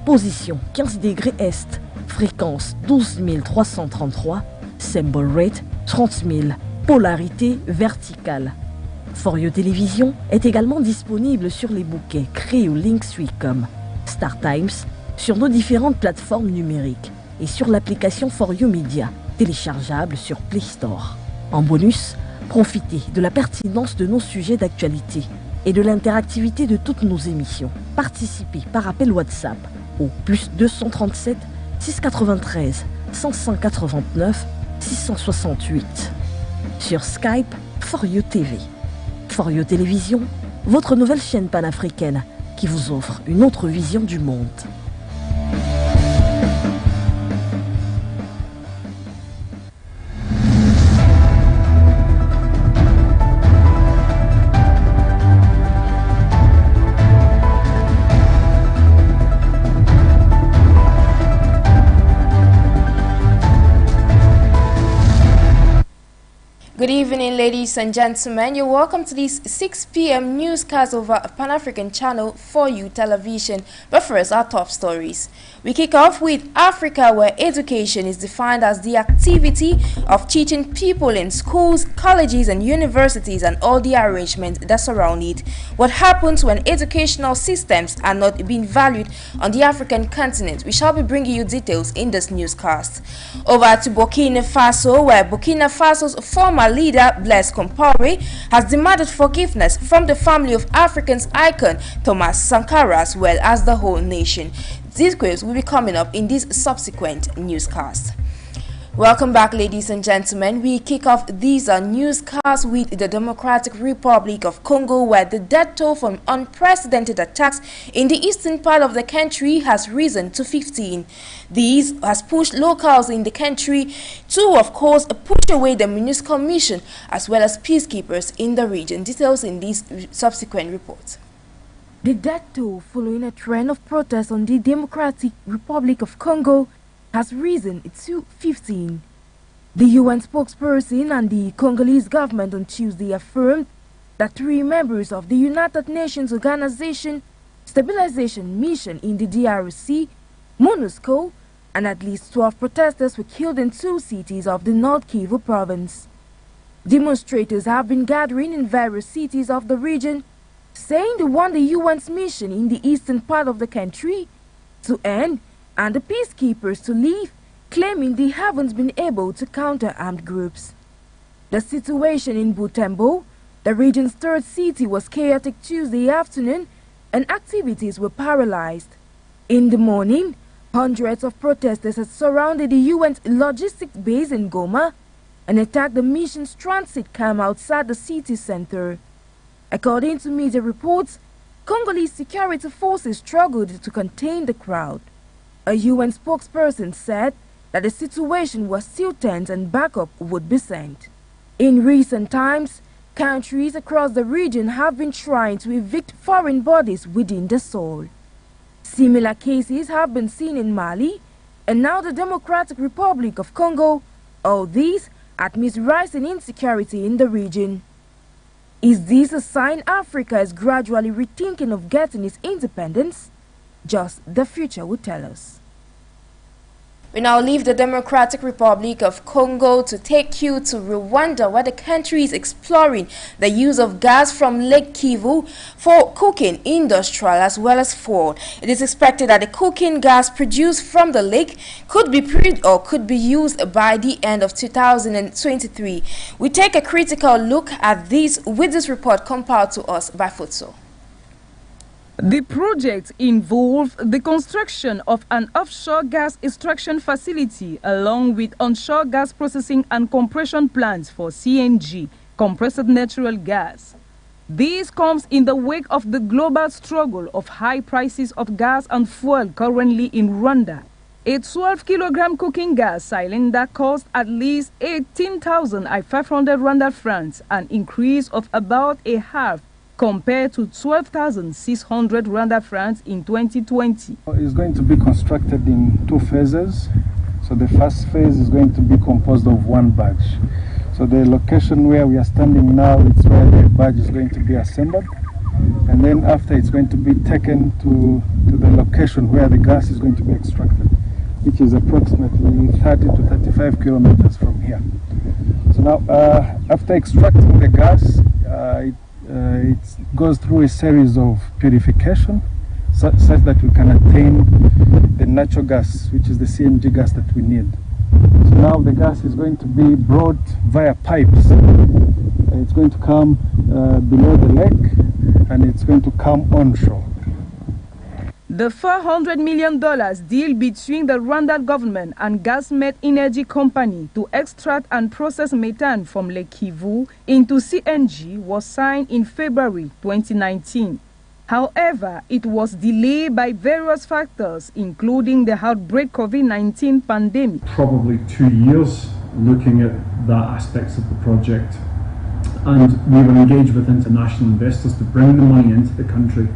Position 15 degrés Est. Fréquence 12 333. Symbol rate 30 000. Polarité verticale. For You Télévision est également disponible sur les bouquets créés au Links.com, Star Times, sur nos différentes plateformes numériques et sur l'application For You Media, téléchargeable sur Play Store. En bonus, profitez de la pertinence de nos sujets d'actualité et de l'interactivité de toutes nos émissions. Participez par appel WhatsApp au +237 693 589 668. Sur Skype, For You TV. For You Télévision, votre nouvelle chaîne panafricaine qui vous offre une autre vision du monde. Good evening, ladies and gentlemen. You're welcome to this 6 p.m. newscast over Pan-African channel For You Television. But first, our top stories. We kick off with Africa, where education is defined as the activity of teaching people in schools, colleges, and universities and all the arrangements that surround it. What happens when educational systems are not being valued on the African continent? We shall be bringing you details in this newscast. Over to Burkina Faso, where Burkina Faso's former leader Blaise Compaoré has demanded forgiveness from the family of Africa's icon Thomas Sankara as well as the whole nation. These quotes will be coming up in this subsequent newscast. Welcome back, ladies and gentlemen. We kick off these newscasts with the Democratic Republic of Congo, where the death toll from unprecedented attacks in the eastern part of the country has risen to 15. This has pushed locals in the country to, of course, push away the MONUSCO mission as well as peacekeepers in the region. Details in these subsequent reports. The death toll following a trend of protests on the Democratic Republic of Congo has risen to 15. The UN spokesperson and the Congolese government on Tuesday affirmed that 3 members of the United Nations Organization Stabilization Mission in the DRC, MONUSCO, and at least 12 protesters were killed in 2 cities of the North Kivu province. Demonstrators have been gathering in various cities of the region, saying they want the UN's mission in the eastern part of the country to end and the peacekeepers to leave, claiming they haven't been able to counter armed groups. The situation in Butembo, the region's 3rd city, was chaotic Tuesday afternoon and activities were paralyzed. In the morning, hundreds of protesters had surrounded the UN's logistics base in Goma and attacked the mission's transit camp outside the city center. According to media reports, Congolese security forces struggled to contain the crowd. A UN spokesperson said that the situation was still tense and backup would be sent. In recent times, countries across the region have been trying to evict foreign bodies within the soil. Similar cases have been seen in Mali and now the Democratic Republic of Congo, all these amidst rising insecurity in the region. Is this a sign Africa is gradually rethinking of getting its independence? Just the future will tell us. We now leave the Democratic Republic of Congo to take you to Rwanda, where the country is exploring the use of gas from Lake Kivu for cooking, industrial as well as food. It is expected that the cooking gas produced from the lake could be used by the end of 2023. We take a critical look at this with this report compiled to us by Futso. The project involved the construction of an offshore gas extraction facility along with onshore gas processing and compression plants for CNG, compressed natural gas. This comes in the wake of the global struggle of high prices of gas and fuel currently in Rwanda. A 12-kilogram cooking gas cylinder cost at least 18,500 Rwanda francs, an increase of about a half compared to 12,600 Rwanda francs in 2020. It's going to be constructed in 2 phases. So the first phase is going to be composed of 1 barge. So the location where we are standing now is where the barge is going to be assembled. And and then after it's going to be taken to the location where the gas is going to be extracted, which is approximately 30 to 35 kilometers from here. So now, after extracting the gas, it goes through a series of purification such that we can attain the natural gas, which is the CNG gas that we need. So now the gas is going to be brought via pipes. It's going to come below the lake, and it's going to come onshore. The $400 million deal between the Rwandan government and Gasmet Energy Company to extract and process methane from Lake Kivu into CNG was signed in February 2019. However, it was delayed by various factors, including the outbreak COVID-19 pandemic. Probably 2 years looking at that aspects of the project, and we were engaged with international investors to bring the money into the country.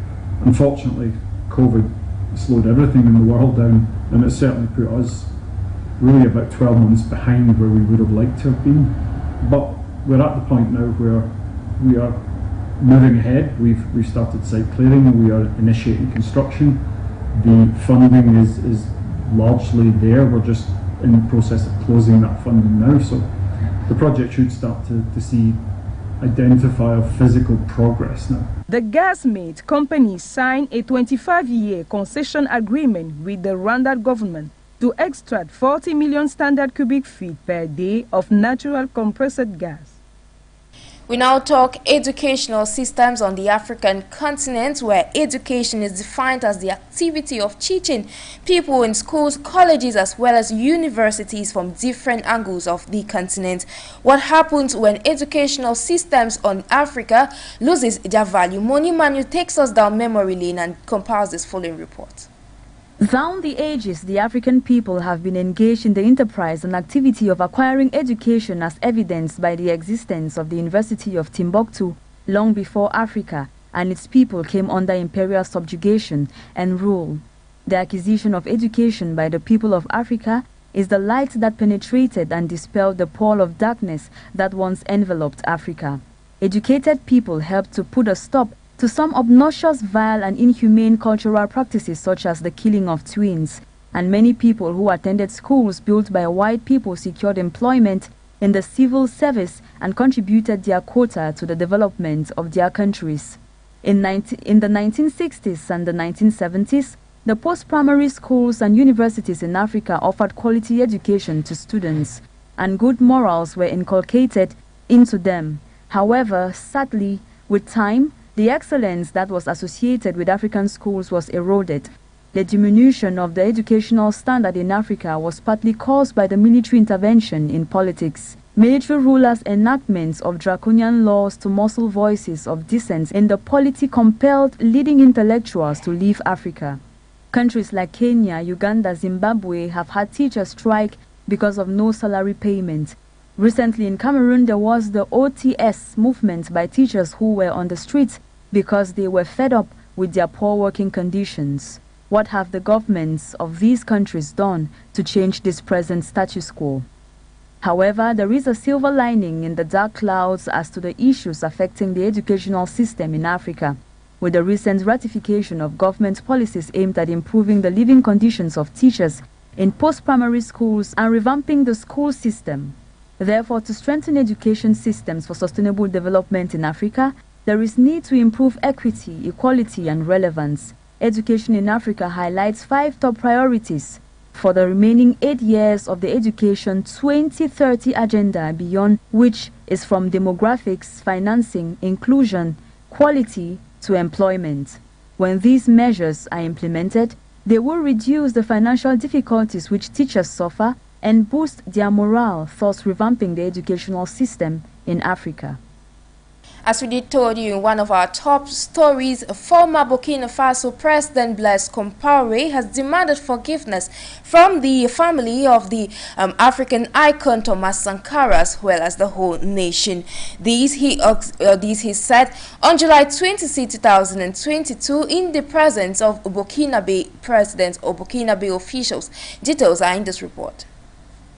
Unfortunately, COVID slowed everything in the world down, and it certainly put us really about 12 months behind where we would have liked to have been. But we're at the point now where we are moving ahead. We've started site clearing, we are initiating construction. The funding is largely there. We're just in the process of closing that funding now. So the project should start to see identifiable physical progress now. The Gasmet company signed a 25-year concession agreement with the Rwandan government to extract 40 million standard cubic feet per day of natural compressed gas. We now talk educational systems on the African continent, where education is defined as the activity of teaching people in schools, colleges, as well as universities from different angles of the continent. What happens when educational systems on Africa loses their value? Moni Manu takes us down memory lane and compiles this following report. Down the ages, the African people have been engaged in the enterprise and activity of acquiring education, as evidenced by the existence of the University of Timbuktu long before Africa and its people came under imperial subjugation and rule. The acquisition of education by the people of Africa is the light that penetrated and dispelled the pall of darkness that once enveloped Africa. Educated people helped to put a stop to some obnoxious, vile and inhumane cultural practices such as the killing of twins, and many people who attended schools built by white people secured employment in the civil service and contributed their quota to the development of their countries. In the 1960s and the 1970s, the post-primary schools and universities in Africa offered quality education to students, and good morals were inculcated into them. However, sadly, with time, the excellence that was associated with African schools was eroded. The diminution of the educational standard in Africa was partly caused by the military intervention in politics. Military rulers' enactments of draconian laws to muzzle voices of dissent in the polity compelled leading intellectuals to leave Africa. Countries like Kenya, Uganda, Zimbabwe have had teachers strike because of no salary payment. Recently in Cameroon, there was the OTS movement by teachers who were on the streets because they were fed up with their poor working conditions. What have the governments of these countries done to change this present status quo? However, there is a silver lining in the dark clouds as to the issues affecting the educational system in Africa, with the recent ratification of government policies aimed at improving the living conditions of teachers in post-primary schools and revamping the school system. Therefore, to strengthen education systems for sustainable development in Africa, there is need to improve equity, equality, and relevance. Education in Africa highlights 5 top priorities for the remaining 8 years of the Education 2030 agenda, beyond which is from demographics, financing, inclusion, quality to employment. When these measures are implemented, they will reduce the financial difficulties which teachers suffer and boost their morale, thus revamping the educational system in Africa. As we did told you in one of our top stories, former Burkina Faso President Blaise Compaoré has demanded forgiveness from the family of the African icon Thomas Sankara, as well as the whole nation. These he said on July 26, 2022 in the presence of Burkinabe president or Burkinabe officials. Details are in this report.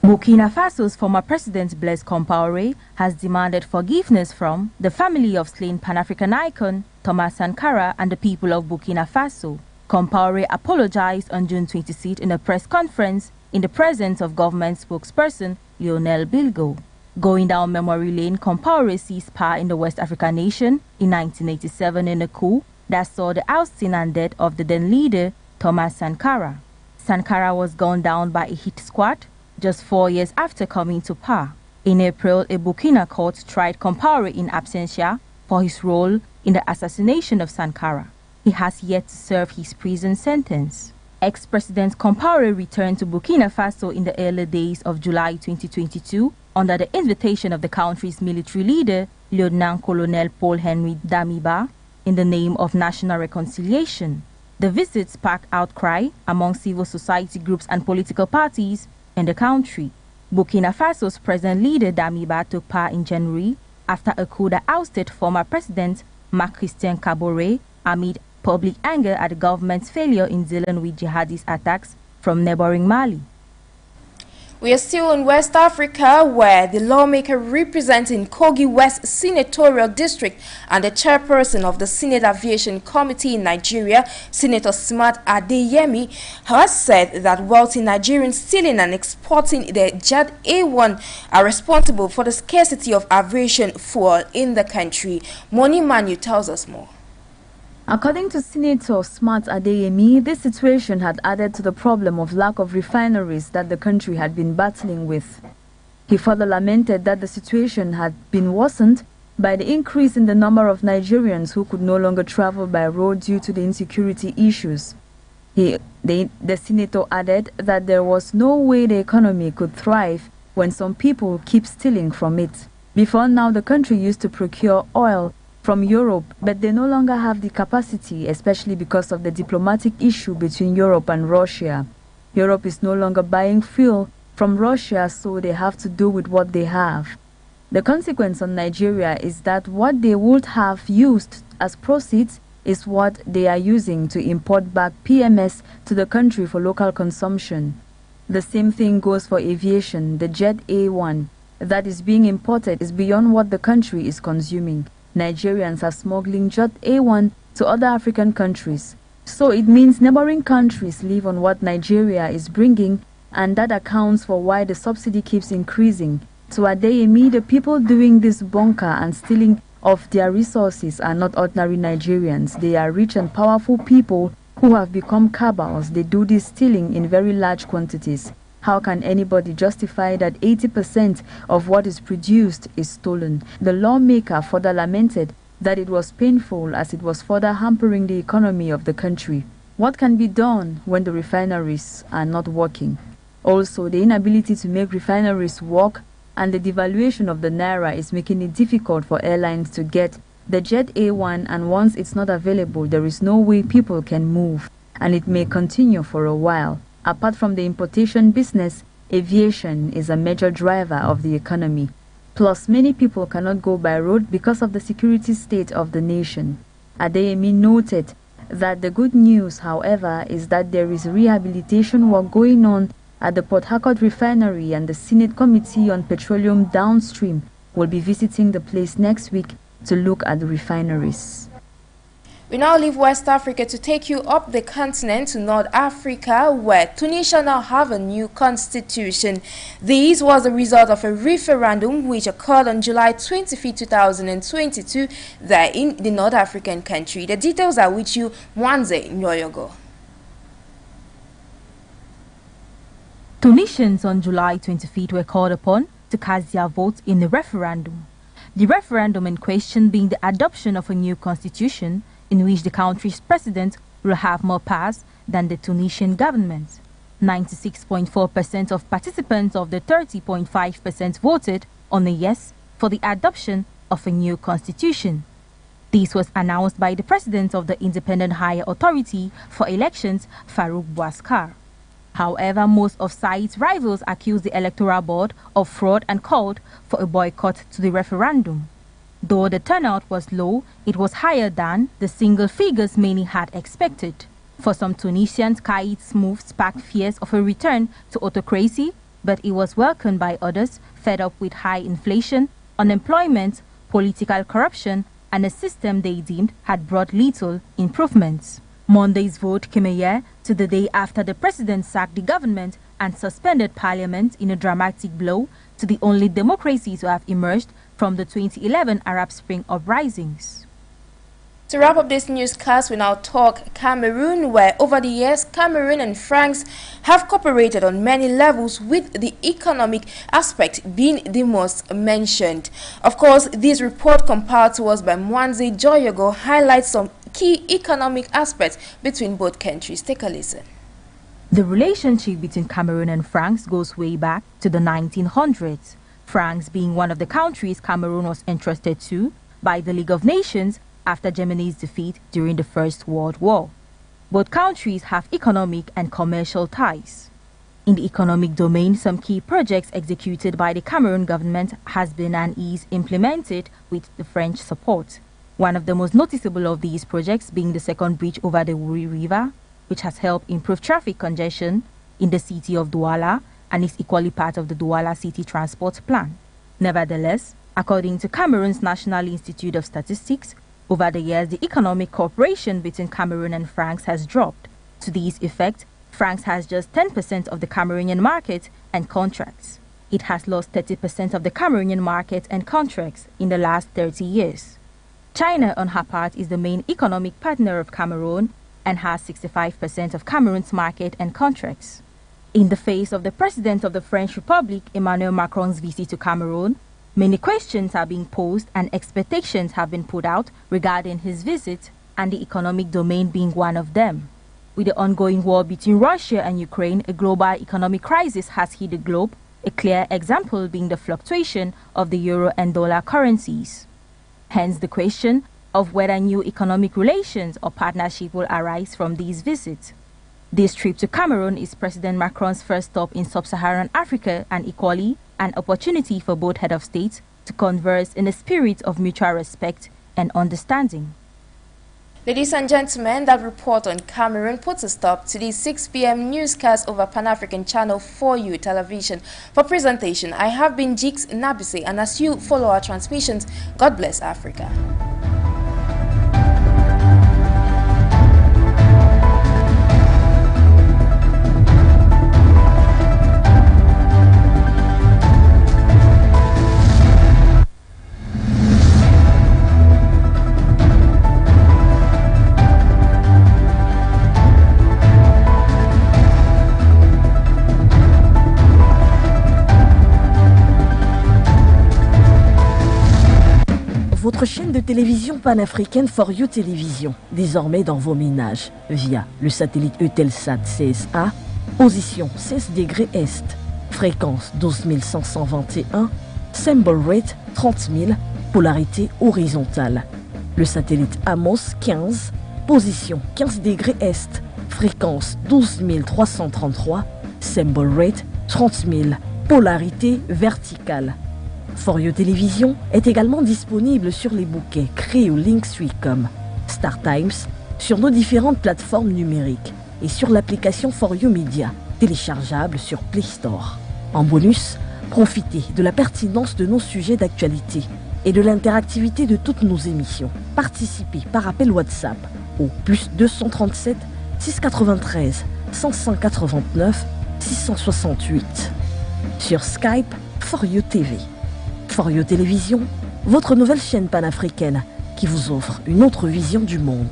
Burkina Faso's former president Blaise Compaoré has demanded forgiveness from the family of slain Pan-African icon Thomas Sankara and the people of Burkina Faso. Compaoré apologized on June 26 in a press conference in the presence of government spokesperson Lionel Bilgo. Going down memory lane, Compaoré seized power in the West African nation in 1987 in a coup that saw the ousting and death of the then leader Thomas Sankara. Sankara was gunned down by a hit squad just 4 years after coming to power. In April, a Burkina court tried Compaoré in absentia for his role in the assassination of Sankara. He has yet to serve his prison sentence. Ex-President Compaoré returned to Burkina Faso in the early days of July 2022 under the invitation of the country's military leader, Lieutenant Colonel Paul-Henri Damiba, in the name of national reconciliation. The visit sparked outcry among civil society groups and political parties in the country. Burkina Faso's present leader Damiba took power in January after a coup that ousted former President Marc-Christian Kaboré amid public anger at the government's failure in dealing with jihadist attacks from neighboring Mali. We are still in West Africa, where the lawmaker representing Kogi West Senatorial District and the chairperson of the Senate Aviation Committee in Nigeria, Senator Smart Adeyemi, has said that wealthy Nigerians stealing and exporting the Jet A1 are responsible for the scarcity of aviation fuel in the country. Moni Manu tells us more. According to Senator Smart Adeyemi, this situation had added to the problem of lack of refineries that the country had been battling with. He further lamented that the situation had been worsened by the increase in the number of Nigerians who could no longer travel by road due to the insecurity issues. The senator added that there was no way the economy could thrive when some people keep stealing from it. Before now, the country used to procure oil from Europe, but they no longer have the capacity, especially because of the diplomatic issue between Europe and Russia. Europe is no longer buying fuel from Russia, so they have to do with what they have. The consequence on Nigeria is that what they would have used as proceeds is what they are using to import back PMS to the country for local consumption. The same thing goes for aviation. The Jet A1 that is being imported is beyond what the country is consuming. Nigerians are smuggling Jet A1 to other African countries. So it means neighboring countries live on what Nigeria is bringing, and that accounts for why the subsidy keeps increasing. To Adeyemi, the people doing this bunker and stealing of their resources are not ordinary Nigerians. They are rich and powerful people who have become cabals. They do this stealing in very large quantities. How can anybody justify that 80% of what is produced is stolen? The lawmaker further lamented that it was painful as it was further hampering the economy of the country. What can be done when the refineries are not working? Also, the inability to make refineries work and the devaluation of the naira is making it difficult for airlines to get the Jet A1, and once it's not available, there is no way people can move, and it may continue for a while. Apart from the importation business, aviation is a major driver of the economy. Plus, many people cannot go by road because of the security state of the nation. Adeyemi noted that the good news, however, is that there is rehabilitation work going on at the Port Harcourt refinery, and the Senate Committee on Petroleum Downstream will be visiting the place next week to look at the refineries. We now leave West Africa to take you up the continent to North Africa, where Tunisia now have a new constitution. This was the result of a referendum which occurred on July 25, 2022 there in the North African country. The details are with you, Mwanze Nyoyogo. Tunisians on July 25 were called upon to cast their vote in the referendum. The referendum in question being the adoption of a new constitution in which the country's president will have more powers than the Tunisian government. 96.4% of participants of the 30.5% voted on a yes for the adoption of a new constitution. This was announced by the president of the Independent Higher Authority for Elections, Farouk Bouaskar. However, most of Said's rivals accused the Electoral Board of fraud and called for a boycott to the referendum. Though the turnout was low, it was higher than the single figures many had expected. For some Tunisians, Kaid's move sparked fears of a return to autocracy, but it was welcomed by others fed up with high inflation, unemployment, political corruption, and a system they deemed had brought little improvements. Monday's vote came a year to the day after the president sacked the government and suspended parliament in a dramatic blow to the only democracy to have emerged from the 2011 Arab Spring uprisings. To wrap up this newscast, we now talk Cameroon, where over the years, Cameroon and France have cooperated on many levels, with the economic aspect being the most mentioned. Of course, this report compiled to us by Mwanze Joyogo highlights some key economic aspects between both countries. Take a listen. The relationship between Cameroon and France goes way back to the 1900s, France being one of the countries Cameroon was entrusted to by the League of Nations after Germany's defeat during the First World War. Both countries have economic and commercial ties. In the economic domain, some key projects executed by the Cameroon government has been and is implemented with the French support. One of the most noticeable of these projects being the second bridge over the Wuri River, which has helped improve traffic congestion in the city of Douala and is equally part of the Douala City Transport Plan. Nevertheless, according to Cameroon's National Institute of Statistics, over the years, the economic cooperation between Cameroon and France has dropped. To this effect, France has just 10% of the Cameroonian market and contracts. It has lost 30% of the Cameroonian market and contracts in the last 30 years. China, on her part, is the main economic partner of Cameroon and has 65% of Cameroon's market and contracts. In the face of the President of the French Republic, Emmanuel Macron's visit to Cameroon, many questions are being posed and expectations have been put out regarding his visit, and the economic domain being one of them. With the ongoing war between Russia and Ukraine, a global economic crisis has hit the globe, a clear example being the fluctuation of the euro and dollar currencies. Hence the question of whether new economic relations or partnership will arise from these visits. This trip to Cameroon is President Macron's first stop in sub-Saharan Africa, and equally an opportunity for both heads of state to converse in a spirit of mutual respect and understanding. Ladies and gentlemen, that report on Cameroon puts a stop to the 6 p.m. newscast over Pan-African Channel 4U television. For presentation, I have been Jigs Nabise, and as you follow our transmissions, God bless Africa. Votre chaîne de télévision panafricaine For You Télévision, désormais dans vos ménages, via le satellite Eutelsat 16A, position 16 degrés Est, fréquence 12521, symbol rate 30 000, polarité horizontale. Le satellite Amos 15, position 15 degrés Est, fréquence 12333, symbol rate 30 000, polarité verticale. For You Télévision est également disponible sur les bouquets Creo Links.com, Star Times, sur nos différentes plateformes numériques et sur l'application For You Media, téléchargeable sur Play Store. En bonus, profitez de la pertinence de nos sujets d'actualité et de l'interactivité de toutes nos émissions. Participez par appel WhatsApp au +237 693 589 668. Sur Skype, For You TV. For You Télévision, votre nouvelle chaîne panafricaine qui vous offre une autre vision du monde.